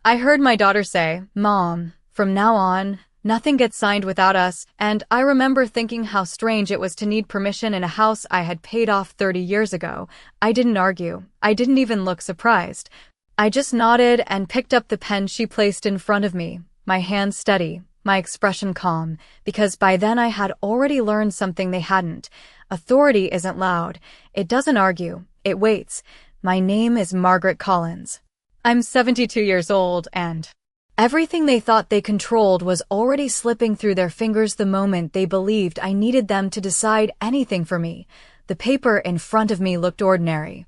I heard my daughter say, "Mom, from now on, nothing gets signed without us," and I remember thinking how strange it was to need permission in a house I had paid off 30 years ago. I didn't argue. I didn't even look surprised. I just nodded and picked up the pen she placed in front of me, my hand steady, my expression calm, because by then I had already learned something they hadn't. Authority isn't loud. It doesn't argue. It waits. My name is Margaret Collins. I'm 72 years old, and everything they thought they controlled was already slipping through their fingers the moment they believed I needed them to decide anything for me. The paper in front of me looked ordinary.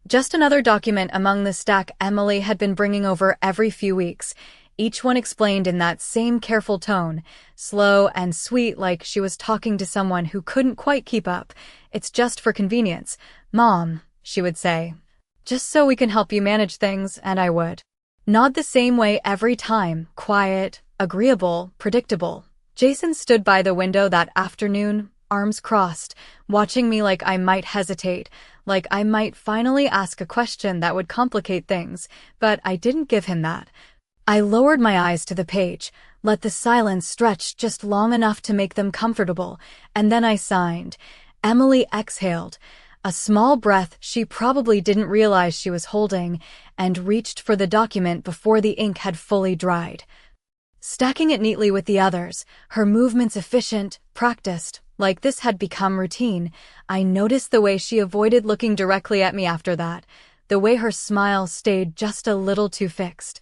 Just another document among the stack Emily had been bringing over every few weeks. Each one explained in that same careful tone, slow and sweet, like she was talking to someone who couldn't quite keep up. "It's just for convenience, Mom," she would say. "Just so we can help you manage things," and I would nod the same way every time, quiet, agreeable, predictable. Jason stood by the window that afternoon, arms crossed, watching me like I might hesitate, like I might finally ask a question that would complicate things, but I didn't give him that. I lowered my eyes to the page, let the silence stretch just long enough to make them comfortable, and then I signed. Emily exhaled, a small breath she probably didn't realize she was holding, and reached for the document before the ink had fully dried. Stacking it neatly with the others, her movements efficient, practiced, like this had become routine. I noticed the way she avoided looking directly at me after that, the way her smile stayed just a little too fixed,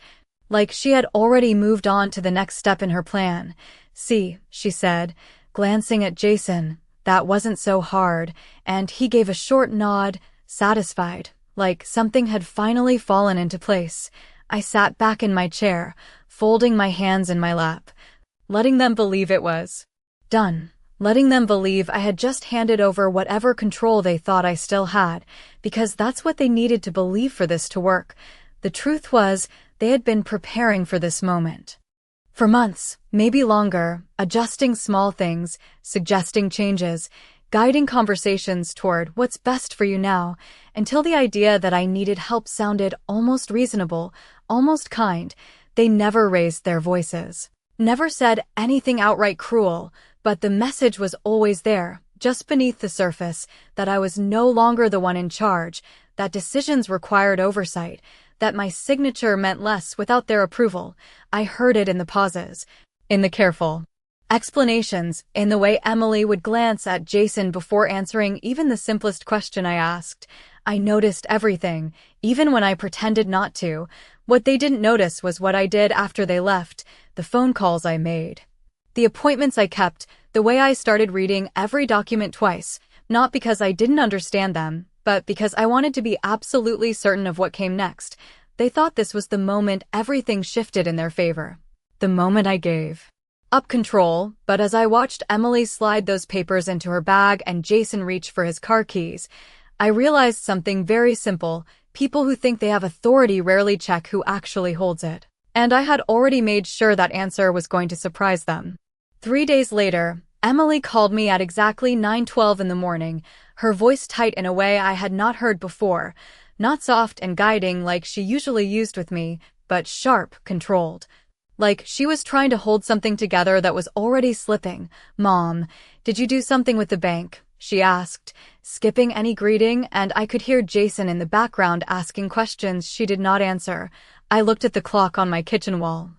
like she had already moved on to the next step in her plan. "See," she said, glancing at Jason, "that wasn't so hard," and he gave a short nod, satisfied, like something had finally fallen into place. I sat back in my chair, folding my hands in my lap, letting them believe it was done, letting them believe I had just handed over whatever control they thought I still had, because that's what they needed to believe for this to work. The truth was, they had been preparing for this moment for months, maybe longer, adjusting small things, suggesting changes, guiding conversations toward what's best for you now, until the idea that I needed help sounded almost reasonable, almost kind. They never raised their voices, never said anything outright cruel, but the message was always there, just beneath the surface, that I was no longer the one in charge, that decisions required oversight, that my signature meant less without their approval. I heard it in the pauses, in the careful explanations, in the way Emily would glance at Jason before answering even the simplest question I asked. I noticed everything, even when I pretended not to. What they didn't notice was what I did after they left, the phone calls I made, the appointments I kept, the way I started reading every document twice, not because I didn't understand them, but because I wanted to be absolutely certain of what came next. They thought this was the moment everything shifted in their favor, the moment I gave up control. But as I watched Emily slide those papers into her bag and Jason reach for his car keys, I realized something very simple. People who think they have authority rarely check who actually holds it. And I had already made sure that answer was going to surprise them. 3 days later, Emily called me at exactly 9:12 in the morning, her voice tight in a way I had not heard before, not soft and guiding like she usually used with me, but sharp, controlled. Like she was trying to hold something together that was already slipping. "Mom, did you do something with the bank?" she asked, skipping any greeting, and I could hear Jason in the background asking questions she did not answer. I looked at the clock on my kitchen wall,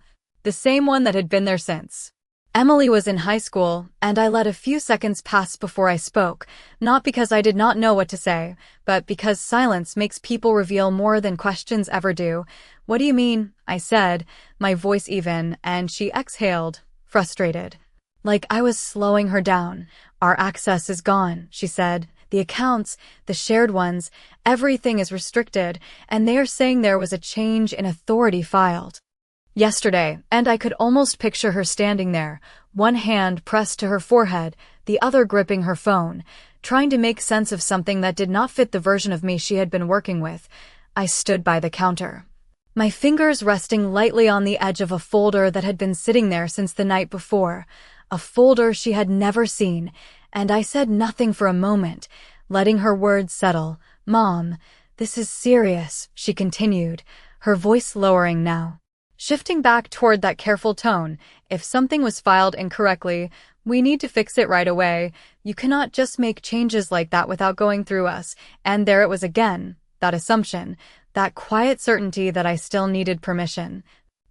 the same one that had been there since Emily was in high school, and I let a few seconds pass before I spoke, not because I did not know what to say, but because silence makes people reveal more than questions ever do. "What do you mean?" I said, my voice even, and she exhaled, frustrated, like I was slowing her down. "Our access is gone," she said. "The accounts, the shared ones, everything is restricted, and they are saying there was a change in authority filed yesterday," and I could almost picture her standing there, one hand pressed to her forehead, the other gripping her phone, trying to make sense of something that did not fit the version of me she had been working with. I stood by the counter, my fingers resting lightly on the edge of a folder that had been sitting there since the night before, a folder she had never seen, and I said nothing for a moment, letting her words settle. "Mom, this is serious," she continued, her voice lowering now. shifting back toward that careful tone. If something was filed incorrectly, we need to fix it right away. You cannot just make changes like that without going through us. And there it was again, that assumption, that quiet certainty that I still needed permission.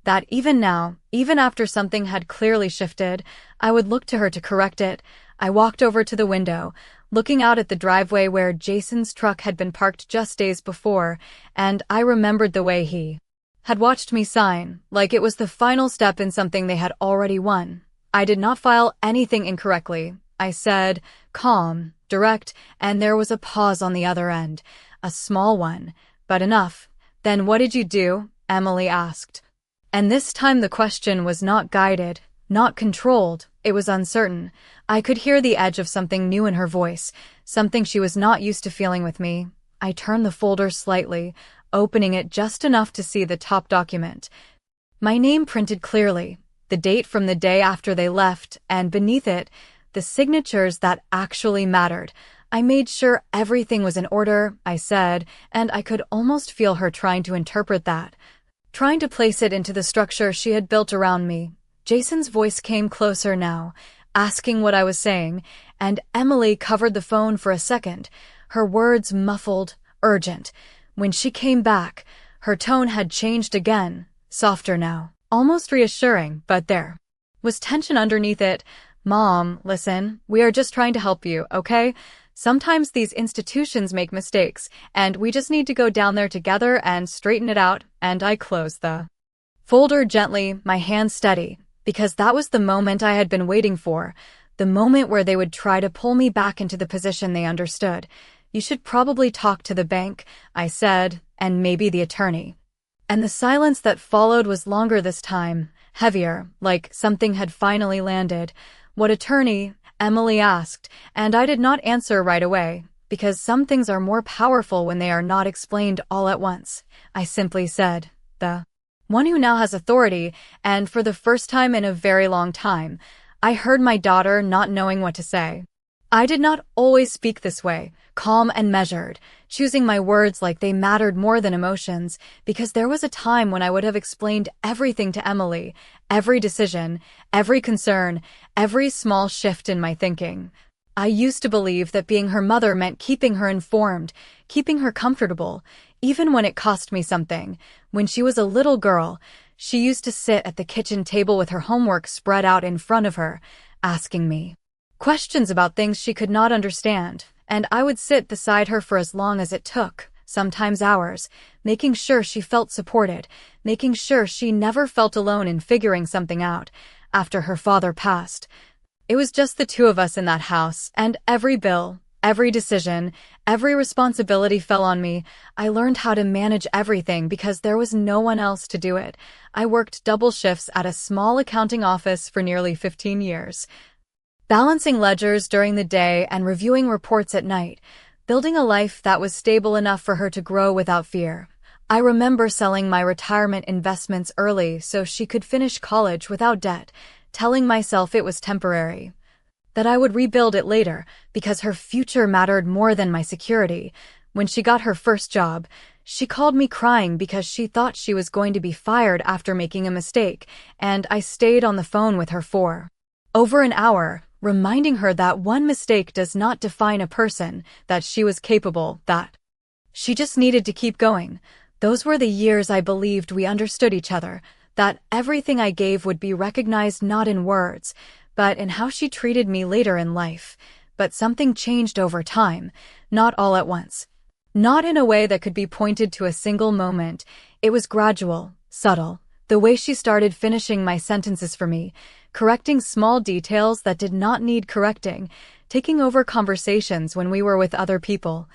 That even now, even after something had clearly shifted, I would look to her to correct it. I walked over to the window, looking out at the driveway where Jason's truck had been parked just days before, and I remembered the way he had watched me sign, like it was the final step in something they had already won. I did not file anything incorrectly. I said, calm, direct, and there was a pause on the other end. A small one, but enough. Then what did you do? Emily asked. And this time the question was not guided, not controlled. It was uncertain. I could hear the edge of something new in her voice, something she was not used to feeling with me. I turned the folder slightly, opening it just enough to see the top document. My name printed clearly, the date from the day after they left, and beneath it, the signatures that actually mattered. I made sure everything was in order, I said, and I could almost feel her trying to interpret that, trying to place it into the structure she had built around me. Jason's voice came closer now, asking what I was saying, and Emily covered the phone for a second, her words muffled, urgent. When she came back, her tone had changed again, softer now, almost reassuring, but there was tension underneath it. Mom, listen, we are just trying to help you, okay? Sometimes these institutions make mistakes, and we just need to go down there together and straighten it out. And I closed the folder gently, my hand steady, because that was the moment I had been waiting for, the moment where they would try to pull me back into the position they understood. You should probably talk to the bank, I said, and maybe the attorney. And the silence that followed was longer this time, heavier, like something had finally landed. What attorney? Emily asked, and I did not answer right away, because some things are more powerful when they are not explained all at once. I simply said, the one who now has authority, and for the first time in a very long time, I heard my daughter not knowing what to say. I did not always speak this way, calm and measured, choosing my words like they mattered more than emotions, because there was a time when I would have explained everything to Emily, every decision, every concern, every small shift in my thinking. I used to believe that being her mother meant keeping her informed, keeping her comfortable, even when it cost me something. When she was a little girl, she used to sit at the kitchen table with her homework spread out in front of her, asking me questions about things she could not understand, and I would sit beside her for as long as it took, sometimes hours, making sure she felt supported, making sure she never felt alone in figuring something out. After her father passed, it was just the two of us in that house, and every bill, every decision, every responsibility fell on me. I learned how to manage everything because there was no one else to do it. I worked double shifts at a small accounting office for nearly 15 years. Balancing ledgers during the day and reviewing reports at night, building a life that was stable enough for her to grow without fear. I remember selling my retirement investments early so she could finish college without debt, telling myself it was temporary, that I would rebuild it later because her future mattered more than my security. When she got her first job, she called me crying because she thought she was going to be fired after making a mistake, and I stayed on the phone with her for over an hour, reminding her that one mistake does not define a person, that she was capable, that she just needed to keep going. Those were the years I believed we understood each other, that everything I gave would be recognized not in words, but in how she treated me later in life. But something changed over time, not all at once. Not in a way that could be pointed to a single moment. It was gradual, subtle. The way she started finishing my sentences for me, correcting small details that did not need correcting, taking over conversations when we were with other people,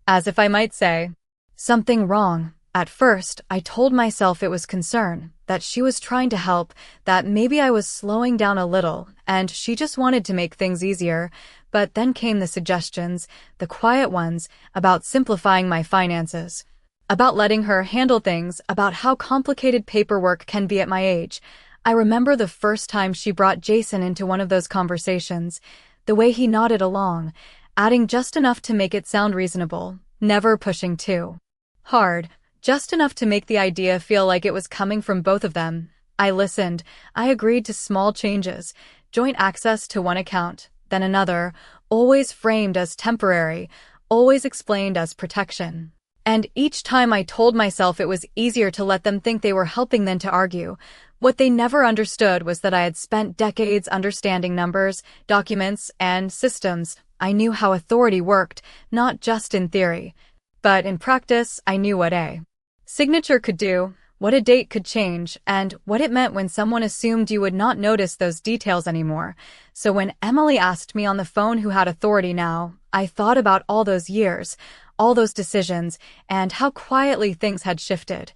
as if I might say, something wrong. At first, I told myself it was concern, that she was trying to help, that maybe I was slowing down a little, and she just wanted to make things easier. But then came the suggestions, the quiet ones, about simplifying my finances, about letting her handle things, about how complicated paperwork can be at my age. I remember the first time she brought Jason into one of those conversations, the way he nodded along, adding just enough to make it sound reasonable, never pushing too hard, just enough to make the idea feel like it was coming from both of them. I listened. I agreed to small changes. Joint access to one account, then another, always framed as temporary, always explained as protection. And each time I told myself it was easier to let them think they were helping than to argue. What they never understood was that I had spent decades understanding numbers, documents, and systems. I knew how authority worked, not just in theory. But in practice, I knew what a signature could do, what a date could change, and what it meant when someone assumed you would not notice those details anymore. So when Emily asked me on the phone who had authority now, I thought about all those years, all those decisions, and how quietly things had shifted.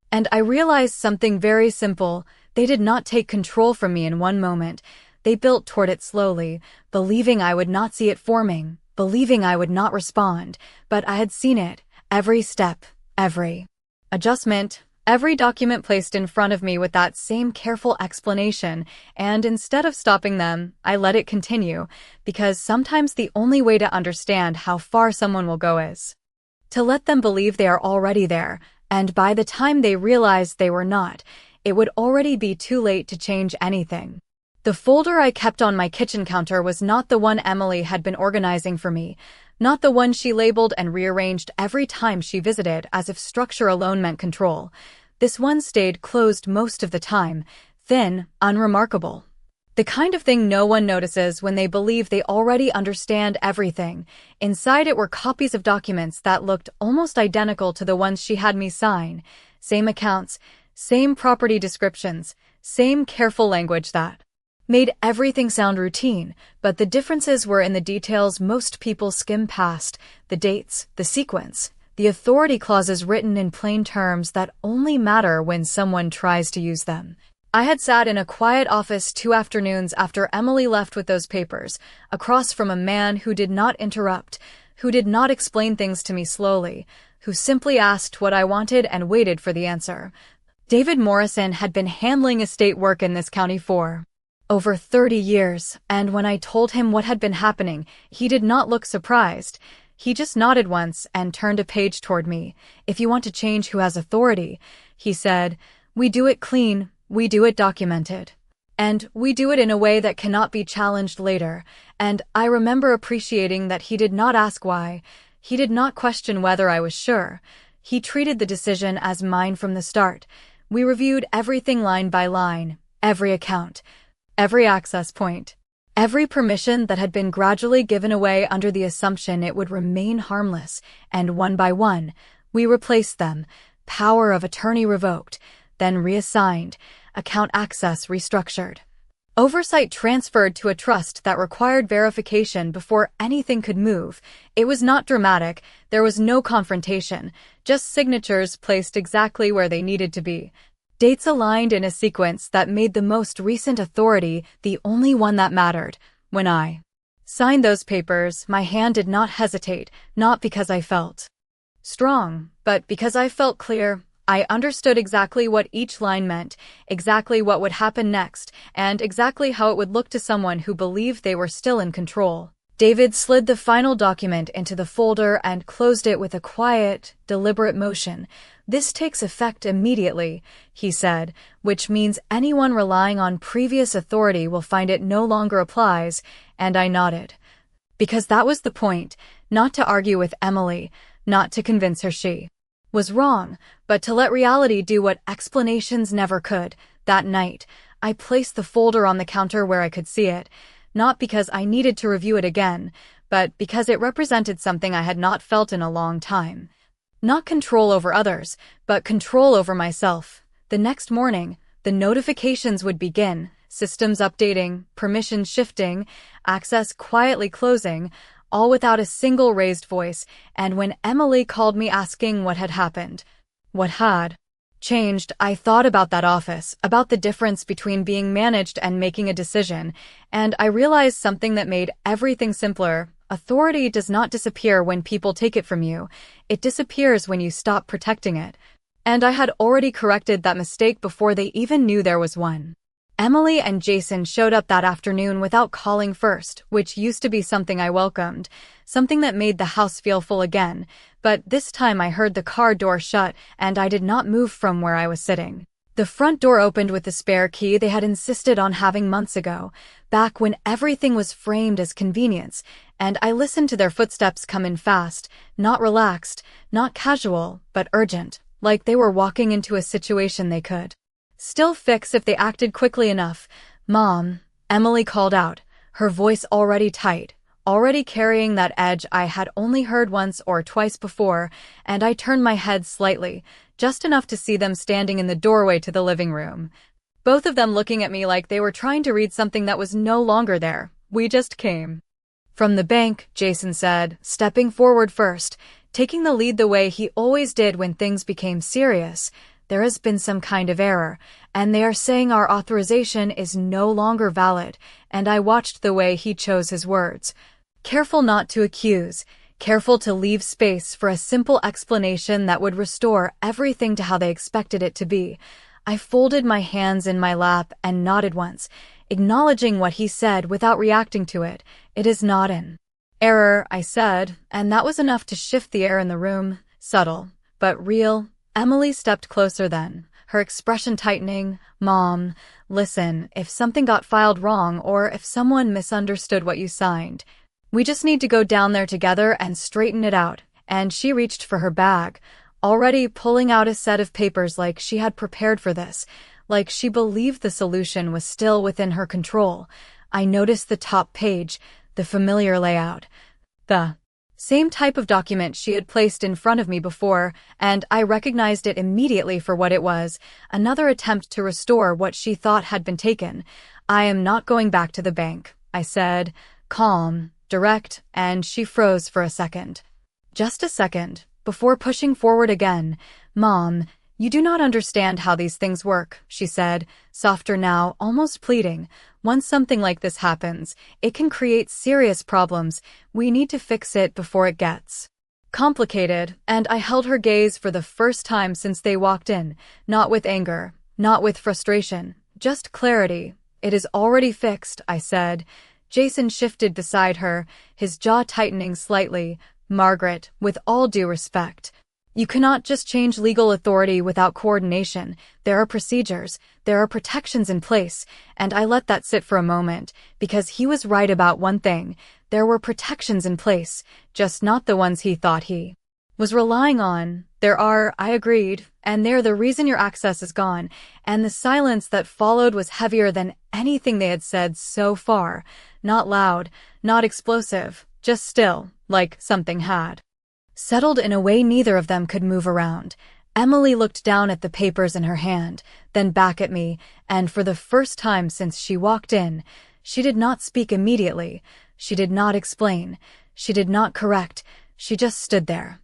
And I realized something very simple. They did not take control from me in one moment. They built toward it slowly, believing I would not see it forming, believing I would not respond, but I had seen it, every step, every adjustment, every document placed in front of me with that same careful explanation, and instead of stopping them, I let it continue, because sometimes the only way to understand how far someone will go is to let them believe they are already there, and by the time they realized they were not, it would already be too late to change anything. The folder I kept on my kitchen counter was not the one Emily had been organizing for me, not the one she labeled and rearranged every time she visited as if structure alone meant control. This one stayed closed most of the time, thin, unremarkable. The kind of thing no one notices when they believe they already understand everything. Inside it were copies of documents that looked almost identical to the ones she had me sign. Same accounts, same property descriptions, same careful language that made everything sound routine, but the differences were in the details most people skim past, the dates, the sequence, the authority clauses written in plain terms that only matter when someone tries to use them. I had sat in a quiet office 2 afternoons after Emily left with those papers, across from a man who did not interrupt, who did not explain things to me slowly, who simply asked what I wanted and waited for the answer. David Morrison had been handling estate work in this county for over 30 years, and when I told him what had been happening, he did not look surprised. He just nodded once and turned a page toward me. "If you want to change who has authority," he said, "we do it clean, we do it documented. And we do it in a way that cannot be challenged later." And I remember appreciating that he did not ask why. He did not question whether I was sure. He treated the decision as mine from the start. We reviewed everything line by line, every account, every access point, every permission that had been gradually given away under the assumption it would remain harmless, and one by one, we replaced them, power of attorney revoked, then reassigned, account access restructured. Oversight transferred to a trust that required verification before anything could move. It was not dramatic, there was no confrontation, just signatures placed exactly where they needed to be. Dates aligned in a sequence that made the most recent authority the only one that mattered. When I signed those papers, my hand did not hesitate, not because I felt strong, but because I felt clear. I understood exactly what each line meant, exactly what would happen next, and exactly how it would look to someone who believed they were still in control. David slid the final document into the folder and closed it with a quiet, deliberate motion. "This takes effect immediately," he said, "which means anyone relying on previous authority will find it no longer applies," and I nodded. Because that was the point, not to argue with Emily, not to convince her she was wrong, but to let reality do what explanations never could. That night, I placed the folder on the counter where I could see it, not because I needed to review it again, but because it represented something I had not felt in a long time. Not control over others, but control over myself. The next morning, the notifications would begin, systems updating, permissions shifting, access quietly closing, all without a single raised voice, and when Emily called me asking what had happened, what had changed, I thought about that office, about the difference between being managed and making a decision, and I realized something that made everything simpler. Authority does not disappear when people take it from you. It disappears when you stop protecting it. And I had already corrected that mistake before they even knew there was one. Emily and Jason showed up that afternoon without calling first, which used to be something I welcomed, something that made the house feel full again, but this time I heard the car door shut and I did not move from where I was sitting. The front door opened with the spare key they had insisted on having months ago, back when everything was framed as convenience, and I listened to their footsteps come in fast, not relaxed, not casual, but urgent, like they were walking into a situation they could still fix if they acted quickly enough. "Mom," Emily called out, her voice already tight, already carrying that edge I had only heard once or twice before, and I turned my head slightly, just enough to see them standing in the doorway to the living room. Both of them looking at me like they were trying to read something that was no longer there. "We just came from the bank," Jason said, stepping forward first, taking the lead the way he always did when things became serious. "There has been some kind of error, and they are saying our authorization is no longer valid," and I watched the way he chose his words. Careful not to accuse, careful to leave space for a simple explanation that would restore everything to how they expected it to be. I folded my hands in my lap and nodded once, acknowledging what he said without reacting to it. "It is not an error," I said, and that was enough to shift the air in the room. "Subtle, but real." Emily stepped closer then, her expression tightening. "Mom, listen, if something got filed wrong or if someone misunderstood what you signed, we just need to go down there together and straighten it out." And she reached for her bag, already pulling out a set of papers like she had prepared for this, like she believed the solution was still within her control. I noticed the top page, the familiar layout, the same type of document she had placed in front of me before, and I recognized it immediately for what it was, another attempt to restore what she thought had been taken. "I am not going back to the bank," I said, calm, direct, and she froze for a second. Just a second, before pushing forward again. "Mom, you do not understand how these things work," she said, softer now, almost pleading. "Once something like this happens, it can create serious problems. We need to fix it before it gets complicated." And I held her gaze for the first time since they walked in, not with anger, not with frustration, just clarity. "It is already fixed," I said. Jason shifted beside her, his jaw tightening slightly. "Margaret, with all due respect, you cannot just change legal authority without coordination. There are procedures, there are protections in place," and I let that sit for a moment, because he was right about one thing. There were protections in place, just not the ones he thought he was relying on. "There are," I agreed, "and they're the reason your access is gone." And the silence that followed was heavier than anything they had said so far. Not loud, not explosive, just still, like something had settled in a way neither of them could move around. Emily looked down at the papers in her hand, then back at me, and for the first time since she walked in, she did not speak immediately. She did not explain. She did not correct. She just stood there,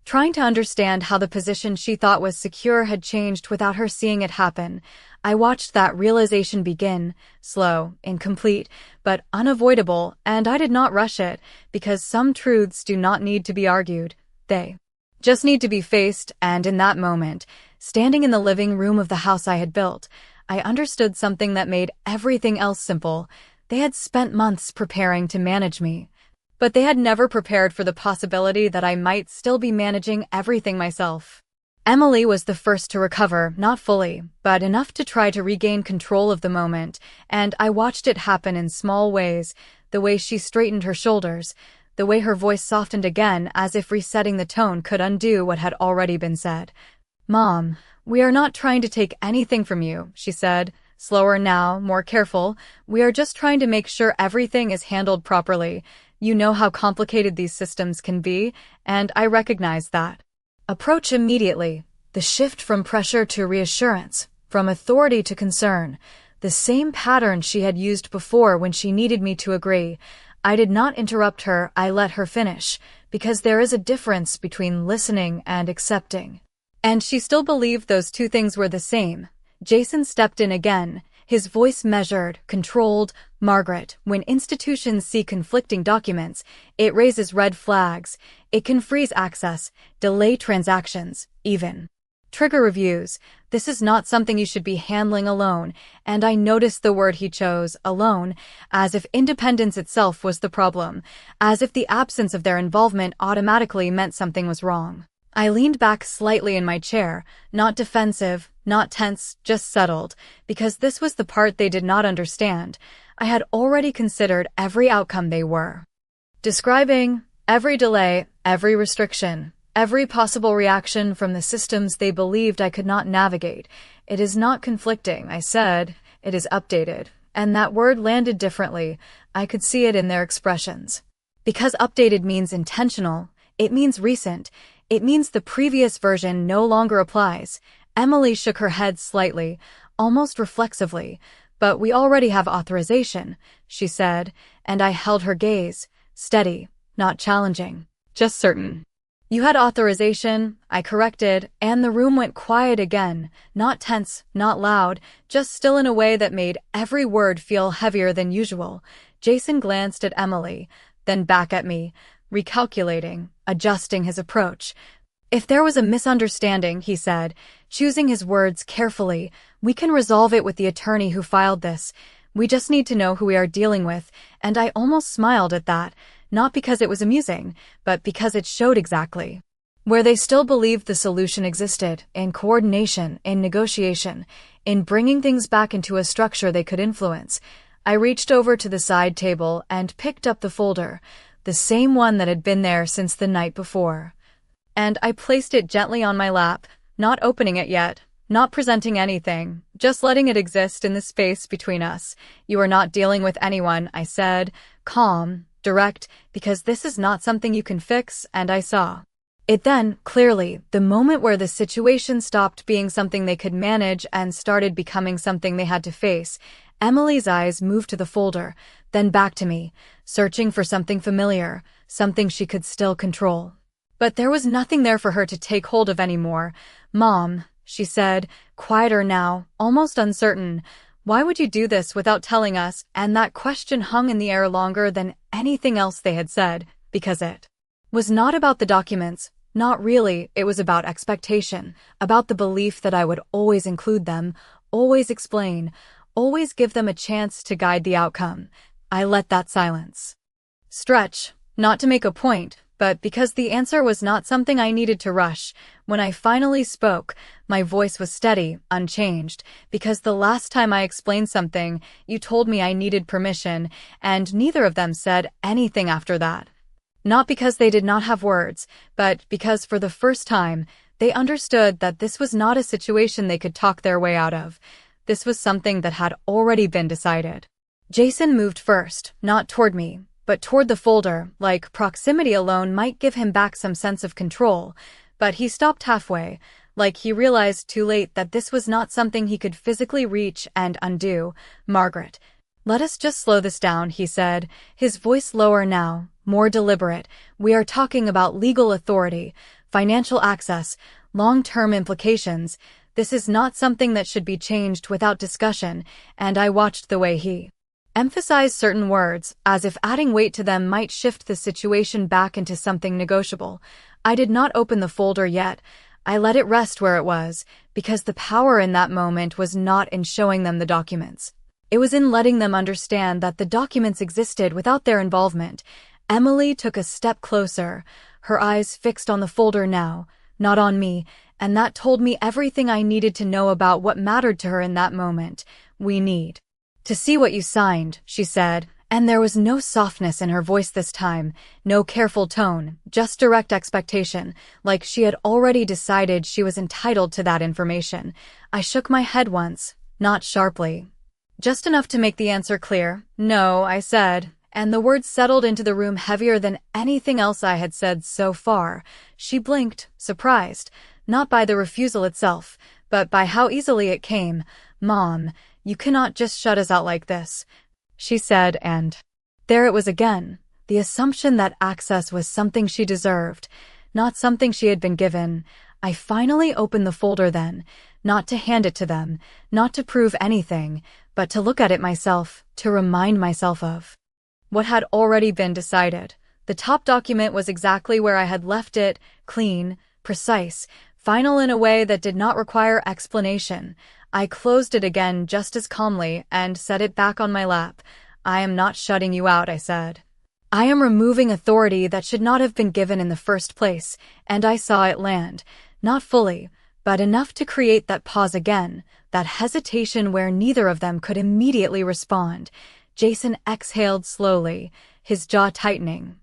trying to understand how the position she thought was secure had changed without her seeing it happen. I watched that realization begin, slow, incomplete, but unavoidable, and I did not rush it, because some truths do not need to be argued. They just need to be faced, and in that moment, standing in the living room of the house I had built, I understood something that made everything else simple. They had spent months preparing to manage me, but they had never prepared for the possibility that I might still be managing everything myself. Emily was the first to recover, not fully, but enough to try to regain control of the moment, and I watched it happen in small ways, the way she straightened her shoulders, the way her voice softened again as if resetting the tone could undo what had already been said. "Mom, we are not trying to take anything from you," she said, slower now, more careful. "We are just trying to make sure everything is handled properly. You know how complicated these systems can be, and I recognize that approach immediately. The shift from pressure to reassurance, from authority to concern, the same pattern she had used before when she needed me to agree. I did not interrupt her, I let her finish, because there is a difference between listening and accepting. And she still believed those two things were the same. Jason stepped in again, his voice measured, controlled. "Margaret, when institutions see conflicting documents, it raises red flags. It can freeze access, delay transactions, even trigger reviews. This is not something you should be handling alone." And I noticed the word he chose, alone, as if independence itself was the problem, as if the absence of their involvement automatically meant something was wrong. I leaned back slightly in my chair, not defensive, not tense, just settled, because this was the part they did not understand. I had already considered every outcome they were describing, every delay, every restriction, every possible reaction from the systems they believed I could not navigate. It is not conflicting, I said. It is updated. And that word landed differently. I could see it in their expressions. Because updated means intentional, it means recent. It means the previous version no longer applies. Emily shook her head slightly, almost reflexively. But we already have authorization, she said, and I held her gaze, steady, not challenging, just certain. You had authorization, I corrected, and the room went quiet again, not tense, not loud, just still in a way that made every word feel heavier than usual. Jason glanced at Emily, then back at me, recalculating, adjusting his approach. If there was a misunderstanding, he said, choosing his words carefully, we can resolve it with the attorney who filed this. We just need to know who we are dealing with, and I almost smiled at that, not because it was amusing, but because it showed exactly where they still believed the solution existed, in coordination, in negotiation, in bringing things back into a structure they could influence. I reached over to the side table and picked up the folder, the same one that had been there since the night before. And I placed it gently on my lap, not opening it yet, not presenting anything, just letting it exist in the space between us. You are not dealing with anyone, I said, calm, direct, because this is not something you can fix, and I saw it then, clearly, the moment where the situation stopped being something they could manage and started becoming something they had to face. Emily's eyes moved to the folder, then back to me, searching for something familiar, something she could still control. But there was nothing there for her to take hold of anymore. Mom, she said, quieter now, almost uncertain. Why would you do this without telling us? And that question hung in the air longer than anything else they had said, because it was not about the documents. Not really, it was about expectation, about the belief that I would always include them, always explain, always give them a chance to guide the outcome. I let that silence stretch, not to make a point, but because the answer was not something I needed to rush. When I finally spoke, my voice was steady, unchanged, because the last time I explained something, you told me I needed permission, and neither of them said anything after that. Not because they did not have words, but because for the first time, they understood that this was not a situation they could talk their way out of. This was something that had already been decided. Jason moved first, not toward me, but toward the folder, like proximity alone might give him back some sense of control. But he stopped halfway, like he realized too late that this was not something he could physically reach and undo. Margaret, let us just slow this down, he said, his voice lower now, more deliberate. We are talking about legal authority, financial access, long-term implications. This is not something that should be changed without discussion, and I watched the way he emphasized certain words, as if adding weight to them might shift the situation back into something negotiable. I did not open the folder yet. I let it rest where it was, because the power in that moment was not in showing them the documents. It was in letting them understand that the documents existed without their involvement. Emily took a step closer, her eyes fixed on the folder now, not on me, and that told me everything I needed to know about what mattered to her in that moment. We need to see what you signed, she said, and there was no softness in her voice this time, no careful tone, just direct expectation, like she had already decided she was entitled to that information. I shook my head once, not sharply, just enough to make the answer clear. No, I said, and the words settled into the room heavier than anything else I had said so far. She blinked, surprised, not by the refusal itself, but by how easily it came. Mom, you cannot just shut us out like this, she said, and there it was again, the assumption that access was something she deserved, not something she had been given. I finally opened the folder then, not to hand it to them, not to prove anything, but to look at it myself, to remind myself of what had already been decided. The top document was exactly where I had left it, clean, precise, final in a way that did not require explanation. I closed it again just as calmly and set it back on my lap. I am not shutting you out, I said. I am removing authority that should not have been given in the first place, and I saw it land. Not fully, but enough to create that pause again, that hesitation where neither of them could immediately respond. Jason exhaled slowly, his jaw tightening.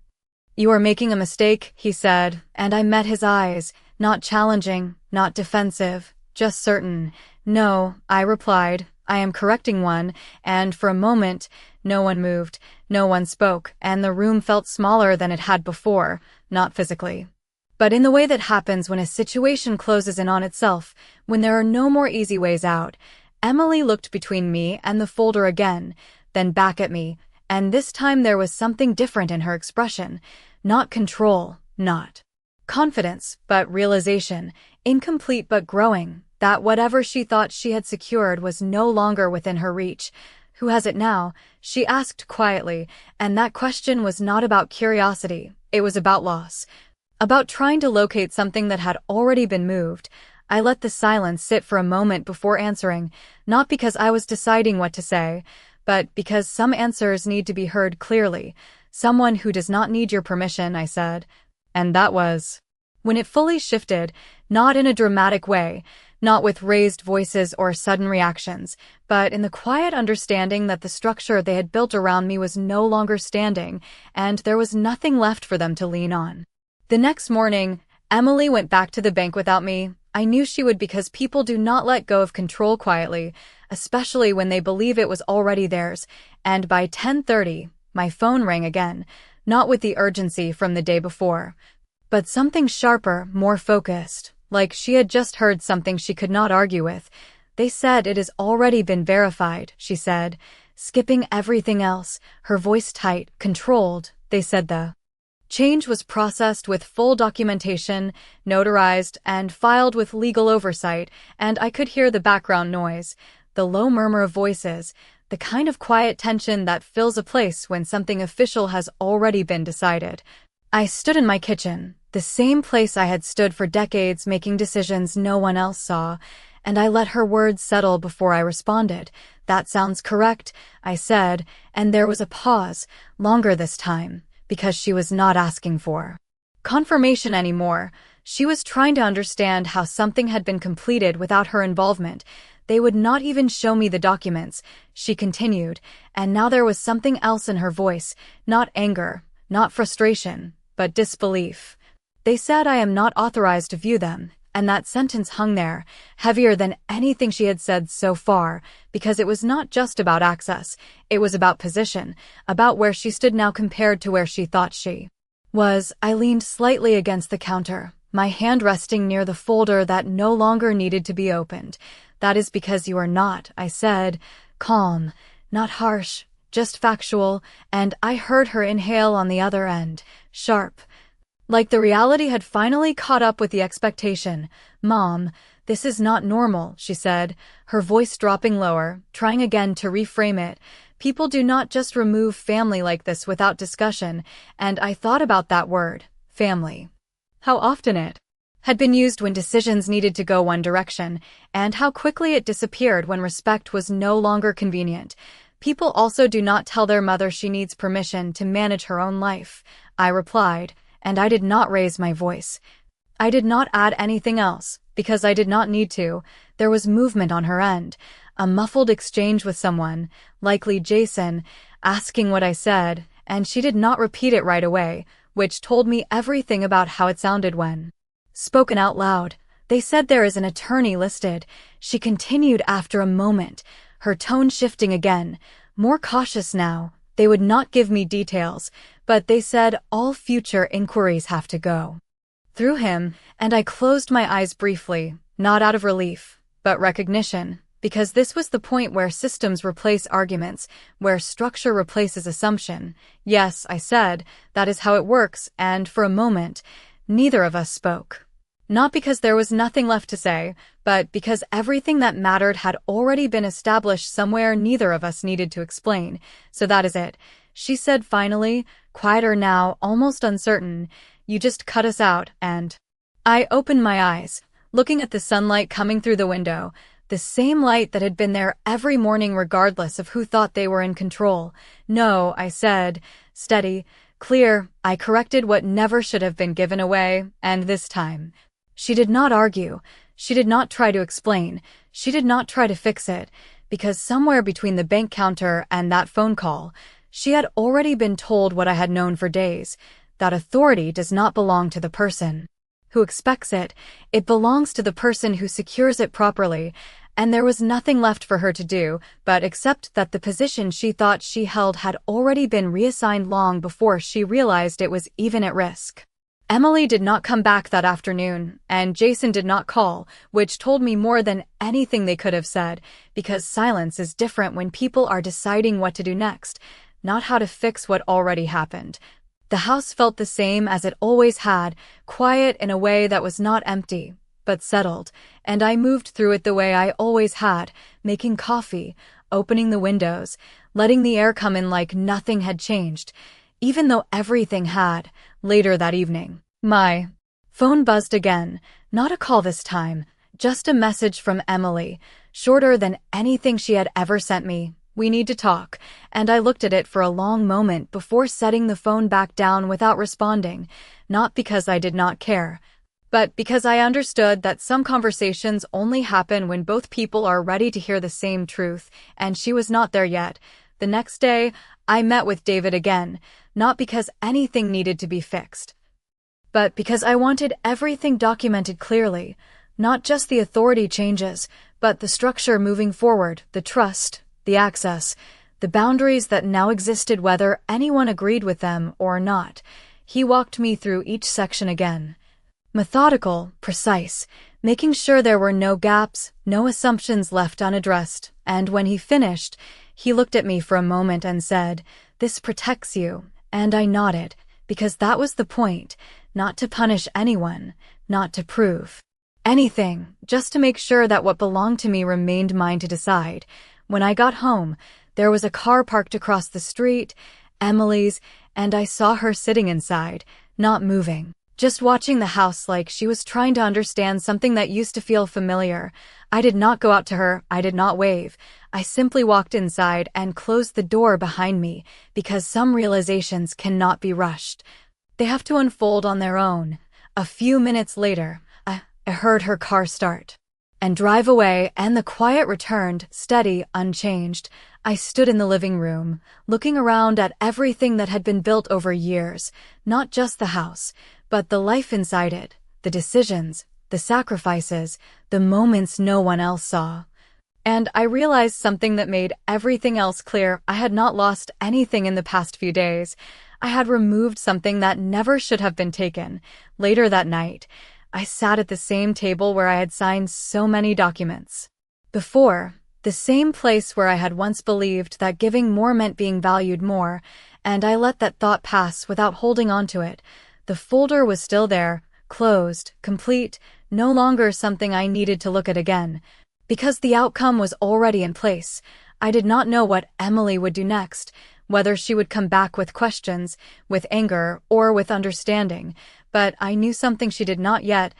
"You are making a mistake," he said, and I met his eyes, not challenging, not defensive, just certain. "No," I replied, "I am correcting one," and for a moment, no one moved, no one spoke, and the room felt smaller than it had before, not physically, but in the way that happens when a situation closes in on itself, when there are no more easy ways out. Emily looked between me and the folder again, then back at me, and this time there was something different in her expression. Not control, not confidence, but realization, incomplete but growing, that whatever she thought she had secured was no longer within her reach. "Who has it now?" she asked quietly, and that question was not about curiosity, it was about loss. About trying to locate something that had already been moved. I let the silence sit for a moment before answering, not because I was deciding what to say, but because some answers need to be heard clearly. "Someone who does not need your permission," I said. And that was when it fully shifted, not in a dramatic way, not with raised voices or sudden reactions, but in the quiet understanding that the structure they had built around me was no longer standing, and there was nothing left for them to lean on. The next morning, Emily went back to the bank without me. I knew she would because people do not let go of control quietly, especially when they believe it was already theirs, and by 10:30, my phone rang again, not with the urgency from the day before, but something sharper, more focused, like she had just heard something she could not argue with. "They said it has already been verified," she said, skipping everything else, her voice tight, controlled. "They said the change was processed with full documentation, notarized, and filed with legal oversight," and I could hear the background noise, the low murmur of voices, the kind of quiet tension that fills a place when something official has already been decided. I stood in my kitchen, the same place I had stood for decades making decisions no one else saw, and I let her words settle before I responded. "That sounds correct," I said, and there was a pause, longer this time, because she was not asking for confirmation anymore. She was trying to understand how something had been completed without her involvement. "They would not even show me the documents," she continued, and now there was something else in her voice, not anger, not frustration, but disbelief. "They said I am not authorized to view them," and that sentence hung there, heavier than anything she had said so far, because it was not just about access, it was about position, about where she stood now compared to where she thought she was. I leaned slightly against the counter, my hand resting near the folder that no longer needed to be opened. "That is because you are not," I said, calm, not harsh, just factual, and I heard her inhale on the other end, sharp, like the reality had finally caught up with the expectation. "Mom, this is not normal," she said, her voice dropping lower, trying again to reframe it. "People do not just remove family like this without discussion," and I thought about that word, family. How often it had been used when decisions needed to go one direction, and how quickly it disappeared when respect was no longer convenient. "People also do not tell their mother she needs permission to manage her own life," I replied, and I did not raise my voice. I did not add anything else, because I did not need to. There was movement on her end, a muffled exchange with someone, likely Jason, asking what I said, and she did not repeat it right away, which told me everything about how it sounded when spoken out loud. "They said there is an attorney listed," she continued after a moment, her tone shifting again, more cautious now. "They would not give me details, but they said all future inquiries have to go through him," and I closed my eyes briefly, not out of relief, but recognition, because this was the point where systems replace arguments, where structure replaces assumption. "Yes," I said, "that is how it works," and for a moment, neither of us spoke. Not because there was nothing left to say, but because everything that mattered had already been established somewhere neither of us needed to explain. "So that is it," she said finally, quieter now, almost uncertain. "You just cut us out, and—" I opened my eyes, looking at the sunlight coming through the window, the same light that had been there every morning regardless of who thought they were in control. "No," I said, steady, Clear, I corrected what never should have been given away, and this time, she did not argue. She did not try to explain. She did not try to fix it, because somewhere between the bank counter and that phone call, she had already been told what I had known for days, that authority does not belong to the person who expects it. It belongs to the person who secures it properly, and there was nothing left for her to do but accept that the position she thought she held had already been reassigned long before she realized it was even at risk. Emily did not come back that afternoon, and Jason did not call, which told me more than anything they could have said, because silence is different when people are deciding what to do next, not how to fix what already happened. The house felt the same as it always had, quiet in a way that was not empty, but settled, and I moved through it the way I always had, making coffee, opening the windows, letting the air come in like nothing had changed, even though everything had. Later that evening, my phone buzzed again, not a call this time, just a message from Emily, shorter than anything she had ever sent me. We need to talk, and I looked at it for a long moment before setting the phone back down without responding, not because I did not care, but because I understood that some conversations only happen when both people are ready to hear the same truth, and she was not there yet. The next day, I met with David again, not because anything needed to be fixed, but because I wanted everything documented clearly, not just the authority changes, but the structure moving forward, the trust, the access, the boundaries that now existed whether anyone agreed with them or not. He walked me through each section again. Methodical, precise, making sure there were no gaps, no assumptions left unaddressed, and when he finished, he looked at me for a moment and said, "This protects you," and I nodded, because that was the point, not to punish anyone, not to prove anything, just to make sure that what belonged to me remained mine to decide. When I got home, there was a car parked across the street, Emily's, and I saw her sitting inside, not moving, just watching the house like she was trying to understand something that used to feel familiar. I did not go out to her, I did not wave. I simply walked inside and closed the door behind me, because some realizations cannot be rushed. They have to unfold on their own. A few minutes later, I heard her car start and drive away, and the quiet returned, steady, unchanged. I stood in the living room, looking around at everything that had been built over years, not just the house, but the life inside it, the decisions, the sacrifices, the moments no one else saw. And I realized something that made everything else clear. I had not lost anything in the past few days. I had removed something that never should have been taken. Later that night, I sat at the same table where I had signed so many documents before, the same place where I had once believed that giving more meant being valued more, and I let that thought pass without holding on to it. The folder was still there, closed, complete, no longer something I needed to look at again. Because the outcome was already in place, I did not know what Emily would do next, whether she would come back with questions, with anger, or with understanding, but I knew something she did not yet,